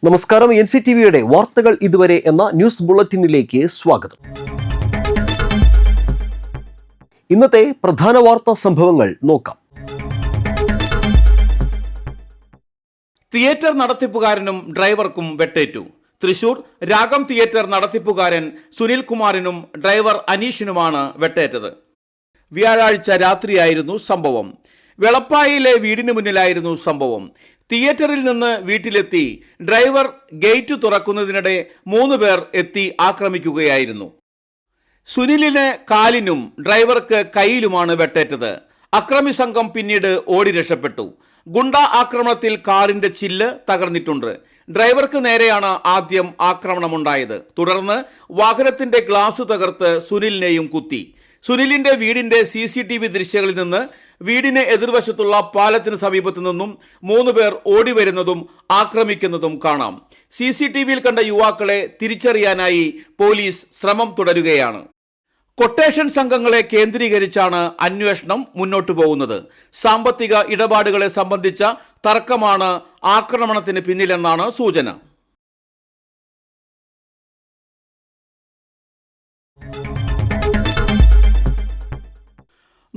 നമസ്കാരം. NCTVയുടെ വാർത്തകൾ ഇതുവരെ എന്ന ന്യൂസ് ബുള്ളറ്റിനിലേക്ക് സ്വാഗതം. ഇന്നത്തെ പ്രധാന വാർത്താ സംഭവങ്ങൾ നോക്കാം. തിയേറ്റർ നടത്തിപ്പുകാരനും ഡ്രൈവർക്കും വെട്ടേറ്റു. തൃശൂർ രാഗം തിയേറ്റർ നടത്തിപ്പുകാരൻ സുനിൽ കുമാറിനും ഡ്രൈവർ അനീഷിനുമാണ് വെട്ടേറ്റത്. വ്യാഴാഴ്ച രാത്രിയായിരുന്നു സംഭവം. വെളപ്പായിലെ വീടിന് മുന്നിലായിരുന്നു സംഭവം. തിയേറ്ററിൽ നിന്ന് വീട്ടിലെത്തി ഡ്രൈവർ ഗേറ്റ് തുറക്കുന്നതിനിടെ 3 പേർ എത്തി ആക്രമിക്കുകയായിരുന്നു. സുനിലിന് കാലിനും ഡ്രൈവർക്ക് കൈയിലുമാണ് വെട്ടേറ്റത്. അക്രമി സംഘം പിന്നീട് ഓടി രക്ഷപ്പെട്ടു. ഗുണ്ട ആക്രമണത്തിൽ കാറിന്റെ ചില്ല് തകർന്നിട്ടുണ്ട്. ഡ്രൈവർക്ക് നേരെയാണ് ആദ്യം ആക്രമണമുണ്ടായത്. തുടർന്ന് വാഹനത്തിന്റെ ഗ്ലാസ് തകർത്ത് സുനിലിനെയും കുത്തി. സുനിലിന്റെ വീടിന്റെ CCTV ദൃശ്യങ്ങളിൽ നിന്ന് വീടിന് എതിർവശത്തുള്ള പാലത്തിന് സമീപത്തു നിന്നും 3 പേർ ഓടി വരുന്നതും ആക്രമിക്കുന്നതും കാണാം. CCTVയിൽ കണ്ട യുവാക്കളെ തിരിച്ചറിയാനായി പോലീസ് ശ്രമം തുടരുകയാണ്. കൊട്ടേഷൻ സംഘങ്ങളെ കേന്ദ്രീകരിച്ചാണ് അന്വേഷണം മുന്നോട്ടു പോകുന്നത്. സാമ്പത്തിക ഇടപാടുകളെ സംബന്ധിച്ച തർക്കമാണ് ആക്രമണത്തിന് പിന്നിലെന്നാണ് സൂചന.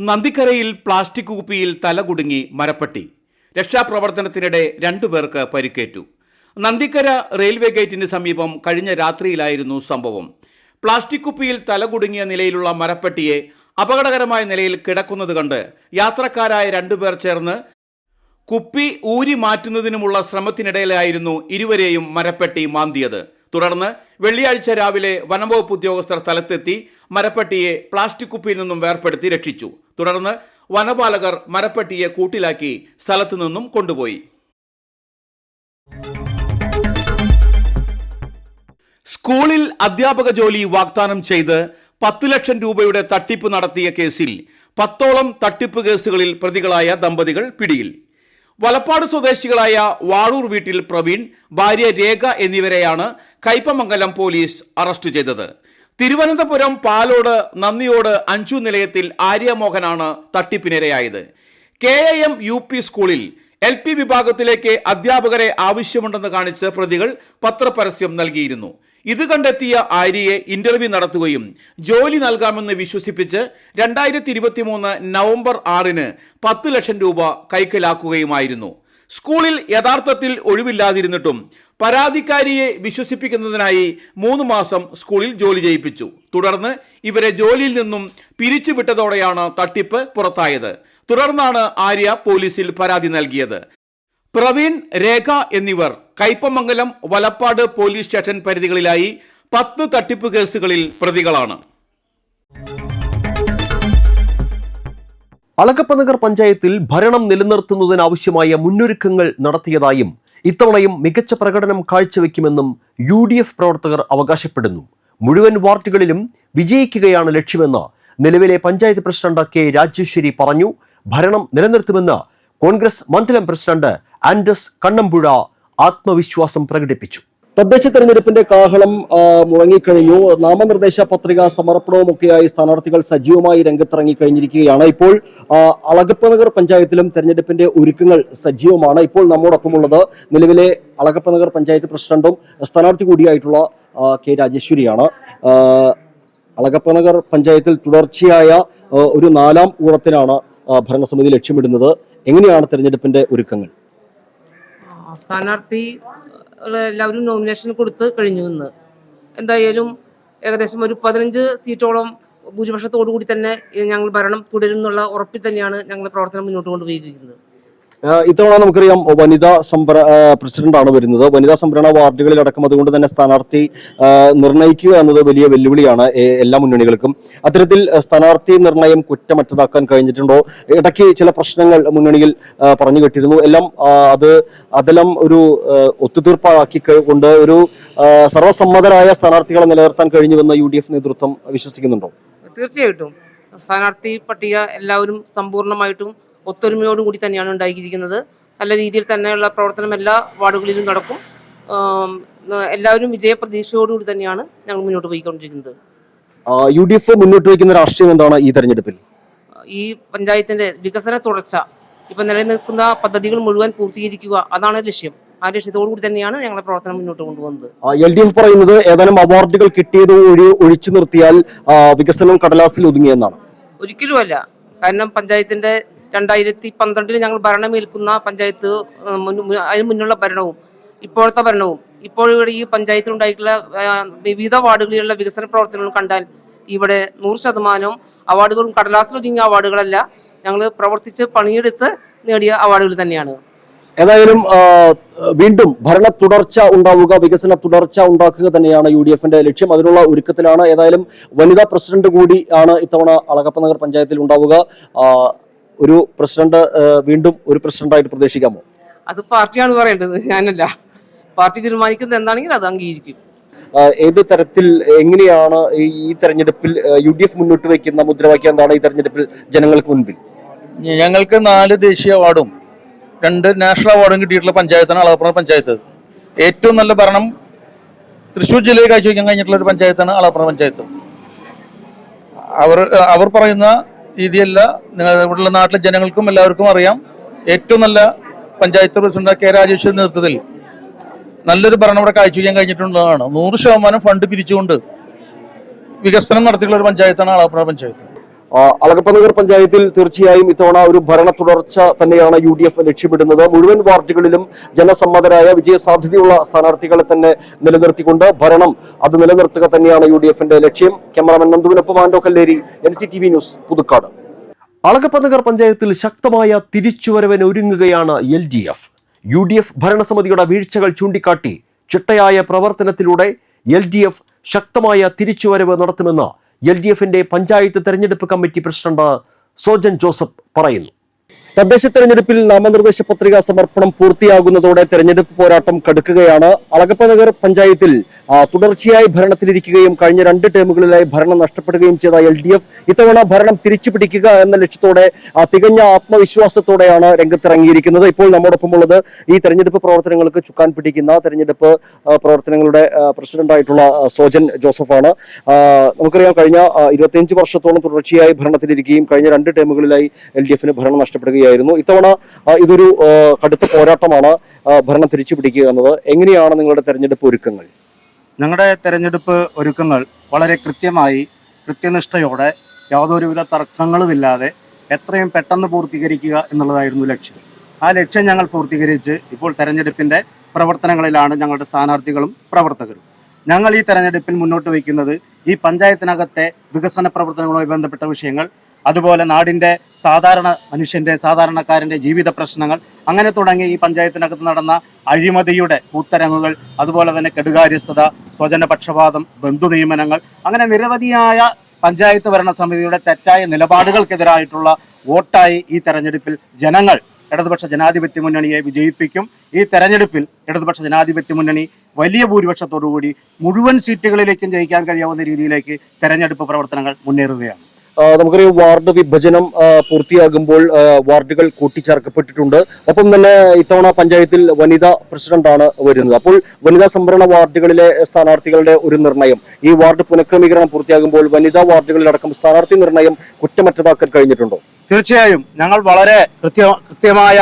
നന്ദിക്കരയിൽ പ്ലാസ്റ്റിക് കുപ്പിയിൽ തലകുടുങ്ങി മരപ്പട്ടി. രക്ഷാപ്രവർത്തനത്തിനിടെ 2 പേർക്ക് പരിക്കേറ്റു. നന്ദിക്കര റെയിൽവേ ഗേറ്റിന് സമീപം കഴിഞ്ഞ രാത്രിയിലായിരുന്നു സംഭവം. പ്ലാസ്റ്റിക് കുപ്പിയിൽ തലകുടുങ്ങിയ നിലയിലുള്ള മരപ്പട്ടിയെ അപകടകരമായ നിലയിൽ കിടക്കുന്നത് കണ്ട് യാത്രക്കാരായ 2 പേർ ചേർന്ന് കുപ്പി ഊരി മാറ്റുന്നതിനുമുള്ള ശ്രമത്തിനിടയിലായിരുന്നു ഇരുവരെയും മരപ്പട്ടി മാന്തിയത്. തുടർന്ന് വെള്ളിയാഴ്ച രാവിലെ വനംവകുപ്പ് ഉദ്യോഗസ്ഥർ സ്ഥലത്തെത്തി മരപ്പട്ടിയെ പ്ലാസ്റ്റിക് കുപ്പിയിൽ നിന്നും വേർപെടുത്തി രക്ഷിച്ചു. തുടർന്ന് വനപാലകർ മരപ്പട്ടിയെ കൂട്ടിലാക്കി സ്ഥലത്തു നിന്നും കൊണ്ടുപോയി. സ്കൂളിൽ അധ്യാപക ജോലി വാഗ്ദാനം ചെയ്ത് 10 ലക്ഷം രൂപയുടെ തട്ടിപ്പ് നടത്തിയ കേസിൽ 10ഓളം തട്ടിപ്പ് കേസുകളിൽ പ്രതികളായ ദമ്പതികൾ പിടിയിൽ. വലപ്പാട് സ്വദേശികളായ വാഴൂർ വീട്ടിൽ പ്രവീൺ, ഭാര്യ രേഖ എന്നിവരെയാണ് കയ്പമംഗലം പോലീസ് അറസ്റ്റ് ചെയ്തത്. തിരുവനന്തപുരം പാലോട് നന്ദിയോട് 5 നിലയത്തിൽ ആര്യമോഹനാണ് തട്ടിപ്പിനിരയായത്. KIM UP സ്കൂളിൽ LP വിഭാഗത്തിലേക്ക് അധ്യാപകരെ ആവശ്യമുണ്ടെന്ന് കാണിച്ച് പ്രതികൾ പത്രപരസ്യം നൽകിയിരുന്നു. ഇത് കണ്ടെത്തിയ ആര്യയെ ഇന്റർവ്യൂ നടത്തുകയും ജോലി നൽകാമെന്ന് വിശ്വസിപ്പിച്ച് 2023 നവംബർ 6-ന് 10 ലക്ഷം രൂപ കൈക്കലാക്കുകയുമായിരുന്നു. സ്കൂളിൽ യഥാർത്ഥത്തിൽ ഒഴിവില്ലാതിരുന്നിട്ടും പരാതിക്കാരിയെ വിശ്വസിപ്പിക്കുന്നതിനായി 3 മാസം സ്കൂളിൽ ജോലി ചെയ്യിപ്പിച്ചു. തുടർന്ന് ഇവരെ ജോലിയിൽ നിന്നും പിരിച്ചുവിട്ടതോടെയാണ് തട്ടിപ്പ് പുറത്തായത്. തുടർന്നാണ് ആര്യ പോലീസിൽ പരാതി നൽകിയത്. പ്രവീൺ, രേഖ എന്നിവർ കയ്പമംഗലം, വലപ്പാട് പോലീസ് സ്റ്റേഷൻ പരിധികളിലായി 10 തട്ടിപ്പ് കേസുകളിൽ പ്രതികളാണ്. അളഗപ്പനഗർ പഞ്ചായത്തിൽ ഭരണം നിലനിർത്തുന്നതിനാവശ്യമായ മുന്നൊരുക്കങ്ങൾ നടത്തിയതായും ഇത്തവണയും മികച്ച പ്രകടനം കാഴ്ചവെക്കുമെന്നും UDF പ്രവർത്തകർ അവകാശപ്പെടുന്നു. മുഴുവൻ വാർഡുകളിലും വിജയിക്കുകയാണ് ലക്ഷ്യമെന്ന് നിലവിലെ പഞ്ചായത്ത് പ്രസിഡന്റ് K. രാജേശ്വരി പറഞ്ഞു. ഭരണം നിലനിർത്തുമെന്ന് കോൺഗ്രസ് മണ്ഡലം പ്രസിഡന്റ് ആൻഡസ് കണ്ണമ്പുഴ ആത്മവിശ്വാസം പ്രകടിപ്പിച്ചു. തദ്ദേശ തെരഞ്ഞെടുപ്പിന്റെ കാഹളം മുഴങ്ങിക്കഴിഞ്ഞു. നാമനിർദ്ദേശ പത്രിക സമർപ്പണവുമൊക്കെയായി സ്ഥാനാർത്ഥികൾ സജീവമായി രംഗത്തിറങ്ങിക്കഴിഞ്ഞിരിക്കുകയാണ്. ഇപ്പോൾ അളഗപ്പനഗർ പഞ്ചായത്തിലും തെരഞ്ഞെടുപ്പിന്റെ ഒരുക്കങ്ങൾ സജീവമാണ്. ഇപ്പോൾ നമ്മോടൊപ്പമുള്ളത് നിലവിലെ അളഗപ്പനഗർ പഞ്ചായത്ത് പ്രസിഡന്റും സ്ഥാനാർത്ഥി കൂടിയായിട്ടുള്ള K. രാജേശ്വരിയാണ്. അളഗപ്പനഗർ പഞ്ചായത്തിൽ തുടർച്ചയായ ഒരു 4ാം ഊഴത്തിനാണ് ഭരണസമിതി ലക്ഷ്യമിടുന്നത്. എങ്ങനെയാണ് തെരഞ്ഞെടുപ്പിന്റെ ഒരുക്കങ്ങൾ? സ്ഥാനാർത്ഥി എല്ലാവരും നോമിനേഷൻ കൊടുത്ത് കഴിഞ്ഞു. ഇന്ന് എന്തായാലും ഏകദേശം ഒരു 15 സീറ്റോളം ഭൂരിപക്ഷത്തോടു കൂടി തന്നെ ഞങ്ങൾ ഭരണം തുടരും എന്നുള്ള ഉറപ്പിൽ തന്നെയാണ് ഞങ്ങൾ പ്രവർത്തനം മുന്നോട്ട് കൊണ്ടുപോയിരിക്കുന്നത്. ഇത്തവണ നമുക്കറിയാം വനിതാ പ്രസിഡന്റാണ് വരുന്നത്. വനിതാ സംവരണ വാർഡുകളിലടക്കം അതുകൊണ്ട് തന്നെ സ്ഥാനാർത്ഥി നിർണയിക്കുക എന്നത് വലിയ വെല്ലുവിളിയാണ് എല്ലാ മുന്നണികൾക്കും. അത്തരത്തിൽ സ്ഥാനാർത്ഥി നിർണയം കുറ്റമറ്റതാക്കാൻ കഴിഞ്ഞിട്ടുണ്ടോ? ഇടയ്ക്ക് ചില പ്രശ്നങ്ങൾ മുന്നണിയിൽ പറഞ്ഞു കേട്ടിരുന്നു. അതെല്ലാം ഒരു ഒത്തുതീർപ്പാക്കി കൊണ്ട് ഒരു സർവ്വസമ്മതരായ സ്ഥാനാർത്ഥികളെ നിലനിർത്താൻ കഴിഞ്ഞുവെന്ന് UDF നേതൃത്വം വിശ്വസിക്കുന്നുണ്ടോ? തീർച്ചയായിട്ടും സ്ഥാനാർത്ഥി പട്ടിക എല്ലാവരും സമ്പൂർണ്ണമായിട്ടും ഒത്തൊരുമയോടുകൂടി തന്നെയാണ് ഉണ്ടാക്കിയിരിക്കുന്നത്. നല്ല രീതിയിൽ തന്നെയുള്ള പ്രവർത്തനം എല്ലാ വാർഡുകളിലും നടക്കും. എല്ലാവരും വിജയപ്രതീക്ഷയോടുകൂടി തന്നെയാണ് ഞങ്ങൾ മുന്നോട്ട് പോയിക്കൊണ്ടിരിക്കുന്നത്. UDF മുന്നോട്ട് വയ്ക്കുന്ന രാഷ്ട്രീയം എന്താണ് ഈ തെരഞ്ഞെടുപ്പിൽ? ഈ പഞ്ചായത്തിന്റെ വികസന തുടർച്ച, ഇപ്പൊ നിലനിൽക്കുന്ന പദ്ധതികൾ മുഴുവൻ പൂർത്തീകരിക്കുക, അതാണ് ലക്ഷ്യം. ആ ലക്ഷ്യത്തോടു കൂടി തന്നെയാണ് ഞങ്ങളെ പ്രവർത്തനം മുന്നോട്ട് കൊണ്ടുപോകുന്നത്. LDF പറയുന്നത് ഏതാനും അവാർഡുകൾ കിട്ടിയത് ഒഴിച്ചു നിർത്തിയാൽ വികസനം കടലാസിൽ ഒതുങ്ങിയെന്നാണ്. ഒരിക്കലുമല്ല. കാരണം പഞ്ചായത്തിന്റെ 2012 ഞങ്ങൾ ഭരണമേൽക്കുന്ന പഞ്ചായത്ത് അതിന് മുന്നുള്ള ഭരണവും ഇപ്പോഴത്തെ ഭരണവും ഇപ്പോൾ ഈ പഞ്ചായത്തിലുണ്ടായിട്ടുള്ള വിവിധ വാർഡുകളിലുള്ള വികസന പ്രവർത്തനങ്ങൾ കണ്ടാൽ ഇവിടെ 100% അവാർഡുകളും കടലാസിലൊതുങ്ങിയ അവാർഡുകളല്ല, ഞങ്ങൾ പ്രവർത്തിച്ച് പണിയെടുത്ത് നേടിയ അവാർഡുകൾ തന്നെയാണ്. ഏതായാലും വീണ്ടും ഭരണ തുടർച്ച ഉണ്ടാവുക, വികസന തുടർച്ച ഉണ്ടാക്കുക തന്നെയാണ് UDFന്റെ ലക്ഷ്യം. അതിനുള്ള ഒരുക്കത്തിലാണ്. ഏതായാലും വനിതാ പ്രസിഡന്റ് കൂടി ആണ് ഇത്തവണ അളഗപ്പ നഗർ പഞ്ചായത്തിൽ ഉണ്ടാവുക. ഒരു പ്രസിഡന്റ് വീണ്ടും ഒരു പ്രസിഡന്റായിട്ട് പ്രതീക്ഷിക്കാമോ? അത് പാർട്ടിയാണ് പറയേണ്ടത്, ഞാനല്ല. പാർട്ടി തീരുമാനിക്കുന്നത് എന്താണെങ്കിൽ അത് അംഗീകരിക്കും. ഏത് തരത്തിൽ എങ്ങനെയാണ് ഈ തെരഞ്ഞെടുപ്പിൽ UDF മുന്നോട്ട് വയ്ക്കുന്ന മുദ്രാവാക്യം എന്താണ് ഈ തെരഞ്ഞെടുപ്പിൽ ജനങ്ങൾക്ക് മുൻപിൽ? ഞങ്ങൾക്ക് 4 ദേശീയ അവാർഡും 2 നാഷണൽ അവാർഡും കിട്ടിയിട്ടുള്ള പഞ്ചായത്താണ് അളഗപ്പ പഞ്ചായത്ത്. ഏറ്റവും നല്ല ഭരണം തൃശ്ശൂർ ജില്ലയിൽ കാഴ്ചവെക്കാൻ കഴിഞ്ഞിട്ടുള്ള ഒരു പഞ്ചായത്താണ് അളഗപ്പ പഞ്ചായത്ത്. അവർ പറയുന്ന രീതിയല്ല, ഇവിടെയുള്ള നാട്ടിലെ ജനങ്ങൾക്കും എല്ലാവർക്കും അറിയാം. ഏറ്റവും നല്ല പഞ്ചായത്ത് പ്രസിഡന്റ് കെ രാജേഷിന്റെ നേതൃത്വത്തിൽ നല്ലൊരു ഭരണം ഇവിടെ കാഴ്ചവെക്കാൻ കഴിഞ്ഞിട്ടുള്ളതാണ്. 100% ഫണ്ട് പിരിച്ചുകൊണ്ട് വികസനം നടത്തിയിട്ടുള്ള ഒരു പഞ്ചായത്താണ് അളഗപ്പ പഞ്ചായത്ത്. അളഗപ്പ നഗർ പഞ്ചായത്തിൽ തീർച്ചയായും ഇത്തവണ ഒരു ഭരണ തുടർച്ച തന്നെയാണ് UDF ലക്ഷ്യമിടുന്നത്. മുഴുവൻ വാർഡുകളിലും ജനസമ്മതരായ വിജയസാധ്യതയുള്ള സ്ഥാനാർത്ഥികളെ തന്നെ നിലനിർത്തിക്കൊണ്ട് ഭരണം അത് നിലനിർത്തുക തന്നെയാണ് UDFന്റെ ലക്ഷ്യം. ക്യാമറാമാൻ നന്ദുവിനൊപ്പം ആൻഡോ കല്ലേരി, NCTV ന്യൂസ്, പുതുക്കാട്. അളഗപ്പ നഗർ പഞ്ചായത്തിൽ ശക്തമായ തിരിച്ചുവരവിന് ഒരുങ്ങുകയാണ് LDF. UDF ഭരണസമിതിയുടെ വീഴ്ചകൾ ചൂണ്ടിക്കാട്ടി ചിട്ടയായ പ്രവർത്തനത്തിലൂടെ LDF ശക്തമായ തിരിച്ചുവരവ് നടത്തുമെന്ന് LDFന്റെ പഞ്ചായത്ത് തെരഞ്ഞെടുപ്പ് കമ്മിറ്റി പ്രസിഡന്റ് സോജൻ ജോസഫ് പറയുന്നു. തദ്ദേശ തെരഞ്ഞെടുപ്പിൽ നാമനിർദ്ദേശ പത്രിക സമർപ്പണം പൂർത്തിയാകുന്നതോടെ തെരഞ്ഞെടുപ്പ് പോരാട്ടം കടുക്കുകയാണ്. അളഗപ്പ നഗർ പഞ്ചായത്തിൽ തുടർച്ചയായി ഭരണത്തിലിരിക്കുകയും കഴിഞ്ഞ 2 ടേമുകളിലായി ഭരണം നഷ്ടപ്പെടുകയും ചെയ്ത LDF ഇത്തവണ ഭരണം തിരിച്ചു പിടിക്കുക എന്ന ലക്ഷ്യത്തോടെ തികഞ്ഞ ആത്മവിശ്വാസത്തോടെയാണ് രംഗത്തിറങ്ങിയിരിക്കുന്നത്. ഇപ്പോൾ നമ്മോടൊപ്പമുള്ളത് ഈ തെരഞ്ഞെടുപ്പ് പ്രവർത്തനങ്ങൾക്ക് ചുക്കാൻ പിടിക്കുന്ന തെരഞ്ഞെടുപ്പ് പ്രവർത്തനങ്ങളുടെ പ്രസിഡന്റായിട്ടുള്ള സോജൻ ജോസഫാണ്. നമുക്കറിയാം, കഴിഞ്ഞ 25 വർഷത്തോളം തുടർച്ചയായി ഭരണത്തിലിരിക്കുകയും കഴിഞ്ഞ 2 ടേമുകളിലായി LDFന് ഭരണം നഷ്ടപ്പെടുകയായിരുന്നു. ഇത്തവണ ഇതൊരു കടുത്ത പോരാട്ടമാണ്, ഭരണം തിരിച്ചു പിടിക്കുക എന്നത്. എങ്ങനെയാണ് നിങ്ങളുടെ തെരഞ്ഞെടുപ്പ് ഒരുക്കങ്ങൾ? ഞങ്ങളുടെ തെരഞ്ഞെടുപ്പ് ഒരുക്കങ്ങൾ വളരെ കൃത്യമായി, കൃത്യനിഷ്ഠയോടെ, യാതൊരുവിധ തർക്കങ്ങളുമില്ലാതെ എത്രയും പെട്ടെന്ന് പൂർത്തീകരിക്കുക എന്നുള്ളതായിരുന്നു ലക്ഷ്യം. ആ ലക്ഷ്യം ഞങ്ങൾ പൂർത്തീകരിച്ച് ഇപ്പോൾ തെരഞ്ഞെടുപ്പിൻ്റെ പ്രവർത്തനങ്ങളിലാണ് ഞങ്ങളുടെ സ്ഥാനാർത്ഥികളും പ്രവർത്തകരും. ഞങ്ങൾ ഈ തെരഞ്ഞെടുപ്പിൽ മുന്നോട്ട് വയ്ക്കുന്നത് ഈ പഞ്ചായത്തിനകത്തെ വികസന പ്രവർത്തനങ്ങളുമായി ബന്ധപ്പെട്ട വിഷയങ്ങൾ, അതുപോലെ നാടിൻ്റെ സാധാരണക്കാരൻ്റെ ജീവിത പ്രശ്നങ്ങൾ, അങ്ങനെ തുടങ്ങി ഈ പഞ്ചായത്തിനകത്ത് നടന്ന അഴിമതിയുടെ കൂത്തരങ്ങുകൾ, അതുപോലെ തന്നെ കെടുകാര്യസ്ഥത, സ്വജനപക്ഷപാതം, ബന്ധു നിയമനങ്ങൾ, അങ്ങനെ നിരവധിയായ പഞ്ചായത്ത് ഭരണസമിതിയുടെ തെറ്റായ നിലപാടുകൾക്കെതിരായിട്ടുള്ള വോട്ടായി ഈ തെരഞ്ഞെടുപ്പിൽ ജനങ്ങൾ ഇടതുപക്ഷ ജനാധിപത്യ മുന്നണിയെ വിജയിപ്പിക്കും. ഈ തെരഞ്ഞെടുപ്പിൽ ഇടതുപക്ഷ ജനാധിപത്യ മുന്നണി വലിയ ഭൂരിപക്ഷത്തോടുകൂടി മുഴുവൻ സീറ്റുകളിലേക്കും ജയിക്കാൻ കഴിയാവുന്ന രീതിയിലേക്ക് തെരഞ്ഞെടുപ്പ് പ്രവർത്തനങ്ങൾ മുന്നേറുകയാണ്. നമുക്കറിയാം, വാർഡ് വിഭജനം പൂർത്തിയാകുമ്പോൾ വാർഡുകൾ കൂട്ടിച്ചേർക്കപ്പെട്ടിട്ടുണ്ട്. ഒപ്പം തന്നെ ഇത്തവണ പഞ്ചായത്തിൽ വനിതാ പ്രസിഡന്റാണ് വരുന്നത്. അപ്പോൾ വനിതാ സംവരണ വാർഡുകളിലെ സ്ഥാനാർത്ഥികളുടെ ഒരു നിർണയം, ഈ വാർഡ് പുനഃക്രമീകരണം പൂർത്തിയാകുമ്പോൾ വനിതാ വാർഡുകളിലടക്കം സ്ഥാനാർത്ഥി നിർണയം കുറ്റമറ്റതാക്കാൻ കഴിഞ്ഞിട്ടുണ്ടോ? തീർച്ചയായും ഞങ്ങൾ വളരെ കൃത്യമായ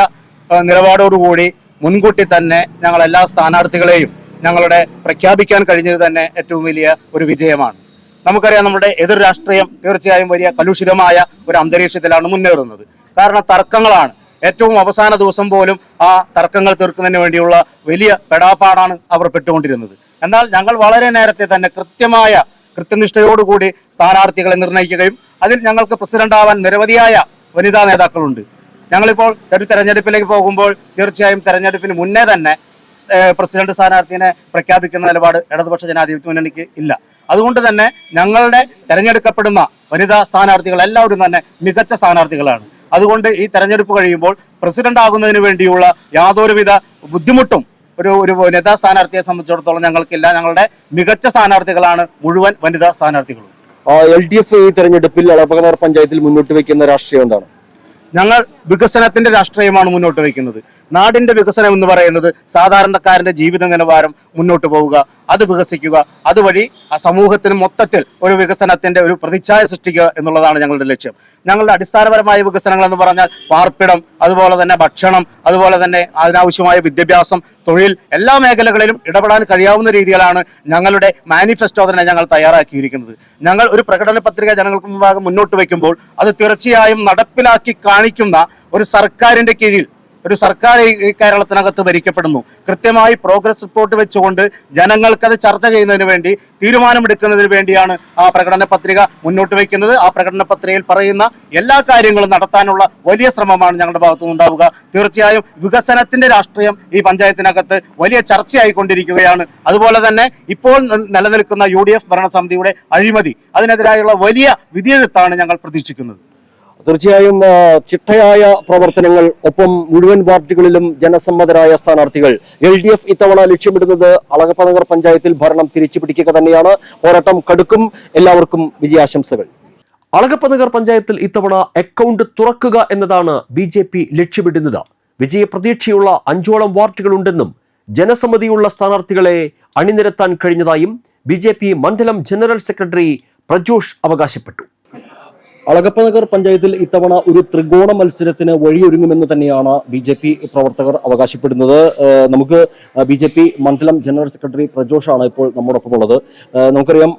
നിലപാടോടുകൂടി മുൻകൂട്ടി തന്നെ ഞങ്ങൾ എല്ലാ സ്ഥാനാർത്ഥികളെയും ഞങ്ങളുടെ പ്രഖ്യാപിക്കാൻ കഴിഞ്ഞത് തന്നെ ഏറ്റവും വലിയ ഒരു വിജയമാണ്. നമുക്കറിയാം, നമ്മുടെ എതിർ രാഷ്ട്രീയം തീർച്ചയായും വലിയ കലുഷിതമായ ഒരു അന്തരീക്ഷത്തിലാണ് മുന്നേറുന്നത്. കാരണം തർക്കങ്ങളാണ്. ഏറ്റവും അവസാന ദിവസം പോലും ആ തർക്കങ്ങൾ തീർക്കുന്നതിന് വേണ്ടിയുള്ള വലിയ പെടാപ്പാടാണ് അവർ പെട്ടുകൊണ്ടിരുന്നത്. എന്നാൽ ഞങ്ങൾ വളരെ നേരത്തെ തന്നെ കൃത്യനിഷ്ഠയോടുകൂടി സ്ഥാനാർത്ഥികളെ നിർണ്ണയിക്കുകയും അതിൽ ഞങ്ങൾക്ക് പ്രസിഡന്റാവാൻ നിരവധിയായ വനിതാ നേതാക്കളുണ്ട്. ഞങ്ങളിപ്പോൾ ഒരു തെരഞ്ഞെടുപ്പിലേക്ക് പോകുമ്പോൾ തീർച്ചയായും തെരഞ്ഞെടുപ്പിന് മുന്നേ തന്നെ പ്രസിഡന്റ് സ്ഥാനാർത്ഥിയെ പ്രഖ്യാപിക്കുന്ന നിലപാട് ഇടതുപക്ഷ ജനാധിപത്യ മുന്നണിക്ക് ഇല്ല. അതുകൊണ്ട് തന്നെ ഞങ്ങളുടെ തെരഞ്ഞെടുക്കപ്പെടുന്ന വനിതാ സ്ഥാനാർത്ഥികൾ എല്ലാവരും തന്നെ മികച്ച സ്ഥാനാർത്ഥികളാണ്. അതുകൊണ്ട് ഈ തെരഞ്ഞെടുപ്പ് കഴിയുമ്പോൾ പ്രസിഡന്റ് ആകുന്നതിന് വേണ്ടിയുള്ള യാതൊരുവിധ ബുദ്ധിമുട്ടും ഒരു വനിതാ സ്ഥാനാർത്ഥിയെ സംബന്ധിച്ചിടത്തോളം ഞങ്ങൾക്കില്ല. ഞങ്ങളുടെ മികച്ച സ്ഥാനാർത്ഥികളാണ് മുഴുവൻ വനിതാ സ്ഥാനാർത്ഥികളും. LDF ഈ തെരഞ്ഞെടുപ്പിൽ അളഗപ്പ നഗർ പഞ്ചായത്തിൽ മുന്നോട്ട് വയ്ക്കുന്ന രാഷ്ട്രീയം എന്താണ്? ഞങ്ങൾ വികസനത്തിന്റെ രാഷ്ട്രീയമാണ് മുന്നോട്ട് വയ്ക്കുന്നത്. നാടിന്റെ വികസനം എന്ന് പറയുന്നത് സാധാരണക്കാരന്റെ ജീവിത നിലവാരം മുന്നോട്ട് പോവുക, അത് വികസിക്കുക, അതുവഴി ആ സമൂഹത്തിന് മൊത്തത്തിൽ ഒരു വികസനത്തിന്റെ ഒരു പ്രതിച്ഛായ സൃഷ്ടിക്കുക എന്നുള്ളതാണ് ഞങ്ങളുടെ ലക്ഷ്യം. ഞങ്ങളുടെ അടിസ്ഥാനപരമായ വികസനങ്ങൾ എന്ന് പറഞ്ഞാൽ പാർപ്പിടം, അതുപോലെ തന്നെ ഭക്ഷണം, അതുപോലെ തന്നെ അതിനാവശ്യമായ വിദ്യാഭ്യാസം, തൊഴിൽ, എല്ലാ മേഖലകളിലും ഇടപെടാൻ കഴിയാവുന്ന രീതിയിലാണ് ഞങ്ങളുടെ മാനിഫെസ്റ്റോ തന്നെ ഞങ്ങൾ തയ്യാറാക്കിയിരിക്കുന്നത്. ഞങ്ങൾ ഒരു പ്രകടന പത്രിക ജനങ്ങൾക്ക് മുമ്പാകെ മുന്നോട്ട് വയ്ക്കുമ്പോൾ അത് തീർച്ചയായും നടപ്പിലാക്കി കാണിക്കുന്ന ഒരു സർക്കാരിന്റെ കീഴിൽ ഒരു സർക്കാർ ഈ കേരളത്തിനകത്ത് ഭരിക്കപ്പെടുന്നു. കൃത്യമായി പ്രോഗ്രസ് റിപ്പോർട്ട് വെച്ചുകൊണ്ട് ജനങ്ങൾക്കത് ചർച്ച ചെയ്യുന്നതിന് വേണ്ടി, തീരുമാനമെടുക്കുന്നതിന് വേണ്ടിയാണ് ആ പ്രകടന പത്രിക മുന്നോട്ട് വയ്ക്കുന്നത്. ആ പ്രകടന പത്രികയിൽ പറയുന്ന എല്ലാ കാര്യങ്ങളും നടത്താനുള്ള വലിയ ശ്രമമാണ് ഞങ്ങളുടെ ഭാഗത്തുനിന്നുണ്ടാവുക. തീർച്ചയായും വികസനത്തിന്റെ രാഷ്ട്രീയം ഈ പഞ്ചായത്തിനകത്ത് വലിയ ചർച്ചയായിക്കൊണ്ടിരിക്കുകയാണ്. അതുപോലെ തന്നെ ഇപ്പോൾ നിലനിൽക്കുന്ന UDF ഭരണസമിതിയുടെ അഴിമതി, അതിനെതിരായുള്ള വലിയ വിധിയെഴുത്താണ് ഞങ്ങൾ പ്രതീക്ഷിക്കുന്നത്. തീർച്ചയായും ചിട്ടയായ പ്രവർത്തനങ്ങൾ, ഒപ്പം മുഴുവൻ വാർഡുകളിലും ജനസമ്മതരായ സ്ഥാനാർത്ഥികൾ. LDF ഇത്തവണ ലക്ഷ്യമിടുന്നത് അളഗപ്പനഗർ പഞ്ചായത്തിൽ ഭരണം തിരിച്ചു പിടിക്കുക തന്നെയാണ്. പോരാട്ടം കടുക്കും. എല്ലാവർക്കും വിജയാശംസകൾ. അളഗപ്പനഗർ പഞ്ചായത്തിൽ ഇത്തവണ അക്കൗണ്ട് തുറക്കുക എന്നതാണ് BJP ലക്ഷ്യമിടുന്നത്. വിജയപ്രതീക്ഷയുള്ള 5ഓളം വാർഡുകളുണ്ടെന്നും ജനസമ്മതിയുള്ള സ്ഥാനാർത്ഥികളെ അണിനിരത്താൻ കഴിഞ്ഞതായും BJP മണ്ഡലം ജനറൽ സെക്രട്ടറി പ്രജോഷ് അവകാശപ്പെട്ടു. അളഗപ്പനഗർ പഞ്ചായത്തിൽ ഇത്തവണ ഒരു ത്രികോണ മത്സരത്തിന് വഴിയൊരുങ്ങുമെന്ന് തന്നെയാണ് BJP പ്രവർത്തകർ അവകാശപ്പെടുന്നത്. നമുക്ക് BJP മണ്ഡലം ജനറൽ സെക്രട്ടറി പ്രജോഷാണ് ഇപ്പോൾ നമ്മോടൊപ്പം ഉള്ളത്. നമുക്കറിയാം,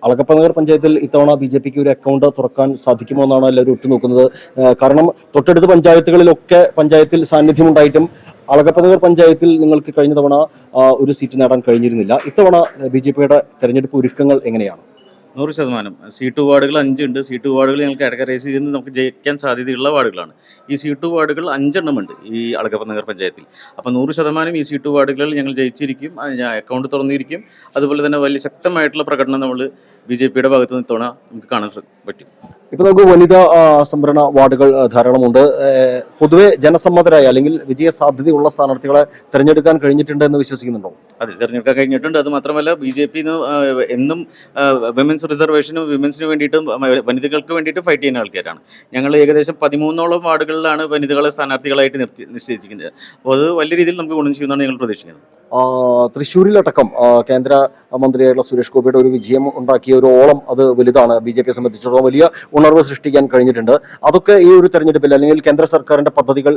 അളഗപ്പനഗർ പഞ്ചായത്തിൽ ഇത്തവണ BJPക്ക് ഒരു അക്കൗണ്ട് തുറക്കാൻ സാധിക്കുമോ എന്നാണ് എല്ലാവരും ഉറ്റുനോക്കുന്നത്. കാരണം തൊട്ടടുത്ത പഞ്ചായത്തുകളിലൊക്കെ പഞ്ചായത്തിൽ സാന്നിധ്യമുണ്ടായിട്ടും അളഗപ്പനഗർ പഞ്ചായത്തിൽ നിങ്ങൾക്ക് കഴിഞ്ഞ തവണ ഒരു സീറ്റ് നേടാൻ കഴിഞ്ഞിരുന്നില്ല. ഇത്തവണ BJPയുടെ തെരഞ്ഞെടുപ്പ് ഒരുക്കങ്ങൾ എങ്ങനെയാണ്? 100%. C2 വാർഡുകൾ 5 ഉണ്ട്. C2 വാർഡുകൾ ഞങ്ങൾക്ക് കാറ്റഗറൈസ് ചെയ്ത് നമുക്ക് ജയിക്കാൻ സാധ്യതയുള്ള വാർഡുകളാണ്. ഈ C2 വാർഡുകൾ 5 എണ്ണമുണ്ട് ഈ അളഗപ്പനഗർ പഞ്ചായത്തിൽ. അപ്പോൾ 100% ഈ C2 വാർഡുകളിൽ ഞങ്ങൾ ജയിച്ചിരിക്കും, അക്കൗണ്ട് തുറന്നിരിക്കും. അതുപോലെ തന്നെ വലിയ ശക്തമായിട്ടുള്ള പ്രകടനം നമ്മൾ BJPയുടെ ഭാഗത്ത് നിന്ന് ഇത്തവണ നമുക്ക് കാണാൻ പറ്റും. ഇപ്പൊ നമുക്ക് വനിതാ സംവരണ വാർഡുകൾ ധാരാളമുണ്ട്. പൊതുവെ ജനസമ്മതരായ അല്ലെങ്കിൽ വിജയ സാധ്യതയുള്ള സ്ഥാനാർത്ഥികളെ തിരഞ്ഞെടുക്കാൻ കഴിഞ്ഞിട്ടുണ്ട് എന്ന് വിശ്വസിക്കുന്നുണ്ടോ? അതെ, തിരഞ്ഞെടുക്കാൻ കഴിഞ്ഞിട്ടുണ്ട്. അത് മാത്രമല്ല BJP എന്നും വിമൻസ് റിസർവേഷനും വിമൻസിന് വേണ്ടിയിട്ടും വനിതകൾക്ക് വേണ്ടിയിട്ട് ഫൈറ്റ് ചെയ്യുന്ന ആൾക്കാരാണ്. ഞങ്ങൾ ഏകദേശം 13ഓളം വാർഡുകളിലാണ് വനിതകളെ സ്ഥാനാർത്ഥികളായിട്ട് നിശ്ചയിച്ചിരിക്കുന്നത്. അപ്പോൾ അത് വലിയ രീതിയിൽ നമുക്ക് ഗുണം ചെയ്യുമെന്നാണ് ഞങ്ങൾ പ്രതീക്ഷിക്കുന്നത്. തൃശ്ശൂരിലടക്കം കേന്ദ്ര മന്ത്രിയായിട്ടുള്ള സുരേഷ് ഗോപിയുടെ ഒരു വിജയം ഉണ്ടാക്കിയ ഒരു ഓളം അത് വലുതാണ്. BJPയെ സംബന്ധിച്ചിടത്തോളം വലിയ ഉണർവ് സൃഷ്ടിക്കാൻ കഴിഞ്ഞിട്ടുണ്ട്. അതൊക്കെ ഈ ഒരു തെരഞ്ഞെടുപ്പിൽ അല്ലെങ്കിൽ കേന്ദ്ര സർക്കാരിന്റെ പദ്ധതികൾ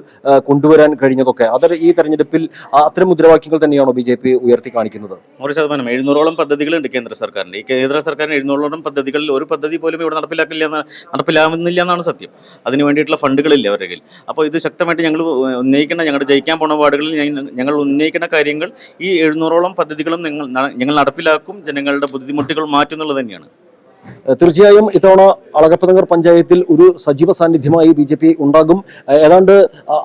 കൊണ്ടുവരാൻ കഴിഞ്ഞതൊക്കെ അത് ഈ തെരഞ്ഞെടുപ്പിൽ അത്തരം മുദ്രാവാക്യങ്ങൾ തന്നെയാണോ BJP ഉയർത്തി കാണിക്കുന്നത്? 100%. 700ഓളം പദ്ധതികളുണ്ട് കേന്ദ്ര സർക്കാരിൻ്റെ. ഈ കേന്ദ്ര സർക്കാരിന് 700ഓളം പദ്ധതികളിൽ ഒരു പദ്ധതി പോലും ഇവിടെ നടപ്പിലാവുന്നില്ല എന്നാണ് സത്യം. അതിന് വേണ്ടിയിട്ടുള്ള ഫണ്ടുകളില്ല അവരുടെ കയ്യിൽ. അപ്പോൾ ഇത് ശക്തമായിട്ട് ഞങ്ങൾ ഉന്നയിക്കുന്ന, ഞങ്ങളുടെ ജയിക്കാൻ പോണ വാർഡുകളിൽ ഞങ്ങൾ ഉന്നയിക്കുന്ന കാര്യങ്ങൾ ഈ 700ഓളം പദ്ധതികളും ഞങ്ങൾ നടപ്പിലാക്കും, ജനങ്ങളുടെ ബുദ്ധിമുട്ടുകൾ മാറ്റും എന്നുള്ളത് തന്നെയാണ്. തീർച്ചയായും ഇത്തവണ അളഗപ്പനഗർ പഞ്ചായത്തിൽ ഒരു സജീവ സാന്നിധ്യമായി BJP ഉണ്ടാകും. ഏതാണ്ട്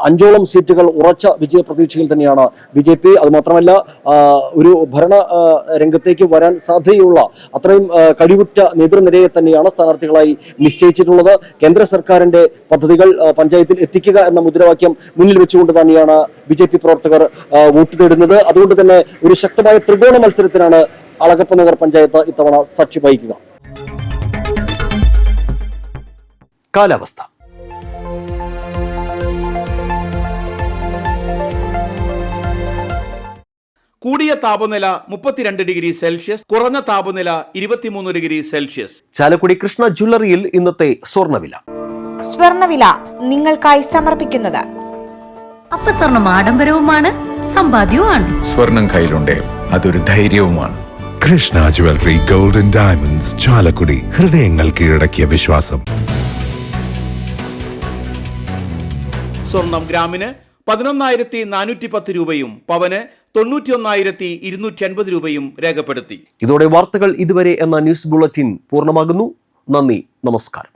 5ഓളം സീറ്റുകൾ ഉറച്ച വിജയ പ്രതീക്ഷയിൽ തന്നെയാണ് BJP. അതുമാത്രമല്ല, ഒരു ഭരണ രംഗത്തേക്ക് വരാൻ സാധ്യതയുള്ള അത്രയും കഴിവുറ്റ നേതൃനിരയെ തന്നെയാണ് സ്ഥാനാർത്ഥികളായി നിശ്ചയിച്ചിട്ടുള്ളത്. കേന്ദ്ര സർക്കാരിന്റെ പദ്ധതികൾ പഞ്ചായത്തിൽ എത്തിക്കുക എന്ന മുദ്രാവാക്യം മുന്നിൽ വെച്ചുകൊണ്ട് തന്നെയാണ് BJP പ്രവർത്തകർ വോട്ട് തേടുന്നത്. അതുകൊണ്ട് തന്നെ ഒരു ശക്തമായ ത്രികോണ മത്സരത്തിനാണ് അളഗപ്പനഗർ പഞ്ചായത്ത് ഇത്തവണ സാക്ഷി വഹിക്കുക. കാലാവസ്ഥ. കൂടിയ താപനില 32°C, കുറഞ്ഞ താപനില 23°C. ചാലക്കുടി കൃഷ്ണ ജ്വല്ലറിയിൽ ഇന്നത്തെ സ്വർണ്ണവില. സ്വർണ്ണവില നിങ്ങൾക്കായി സമർപ്പിക്കുന്നത് അപ്പസ്വർണം ആഡംബരവുമാണ്, സമ്പാദ്യവുമാണ്. സ്വർണം കയ്യിലുണ്ടേ അതൊരു ധൈര്യവുമാണ്. Krishna jewellery, golden diamonds, Chalakudy. ഹൃദയങ്ങൾ കീഴടക്കിയ വിശ്വാസം. സ്വർണം ഗ്രാമിന് 11,410 രൂപയും പവന് 91,250 രൂപയും രേഖപ്പെടുത്തി. ഇതോടെ വാർത്തകൾ ഇതുവരെ എന്ന ന്യൂസ് ബുള്ളറ്റിൻ പൂർണ്ണമാകുന്നു. നന്ദി, നമസ്കാരം.